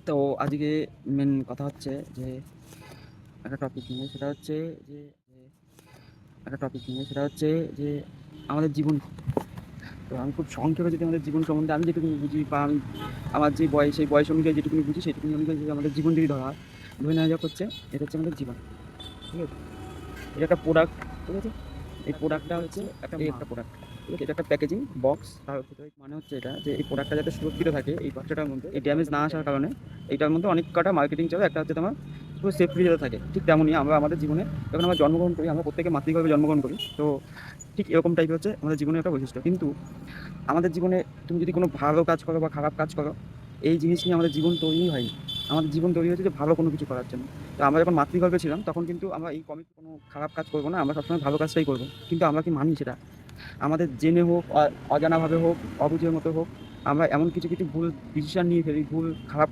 তো আজকে মেন কথা হচ্ছে যে একটা টপিক নিয়ে সেটা হচ্ছে যে একটা টপিক নিয়ে সেটা হচ্ছে যে আমাদের জীবন। তো আমি খুব সংক্ষেপে যদি আমাদের জীবন সম্বন্ধে আমি যেটুকুনি বুঝি বা আমি আমার যে বয়স সেই বয়স অনুযায়ী যেটুকুনি বুঝি সেটুকুনি অনুযায়ী যদি আমাদের জীবন যদি ধরা হয়, ধরে নেওয়া যাক হচ্ছে এটা হচ্ছে আমাদের জীবন। ঠিক আছে, এটা একটা প্রোডাক্ট। ঠিক আছে, এই প্রোডাক্টটা হচ্ছে একটা প্রোডাক্ট। ঠিক আছে, এটা একটা প্যাকেজিং বক্স। তার ভিতরে মানে হচ্ছে এটা যে এই প্রোডাক্টটা যাতে সুরক্ষিত থাকে এই বাচ্চাটার মধ্যে, এই ড্যামেজ না আসার কারণে এইটার মধ্যে অনেক কটা মার্কেটিং চলে। একটা হচ্ছে তোমার পুরো সেফটি যাতে থাকে। ঠিক তেমনই আমরা আমাদের জীবনে যখন আমরা জন্মগ্রহণ করি, আমরা প্রত্যেকে মাতৃগর্ভে জন্মগ্রহণ করি। তো ঠিক এরকম টাইপের হচ্ছে আমাদের জীবনের একটা বৈশিষ্ট্য। কিন্তু আমাদের জীবনে তুমি যদি কোনো ভালো কাজ করো বা খারাপ কাজ করো, এই জিনিস নিয়ে আমাদের জীবন তৈরি হয়নি। আমাদের জীবন তৈরি হয়েছে যে ভালো কোনো কিছু করার জন্য। তো আমরা যখন মাতৃগর্ভে ছিলাম তখন কিন্তু আমরা এই কমিট কোনো খারাপ কাজ করবো না, আমরা সবসময় ভালো কাজটাই করবো। কিন্তু আমরা কি মানি সেটা? আমাদের জেনে হোক অজানাভাবে হোক অবুঝের মতো হোক, আমরা এমন কিছু কিছু ভুল ডিসিশন নিয়ে ফেলি, ভুল খারাপ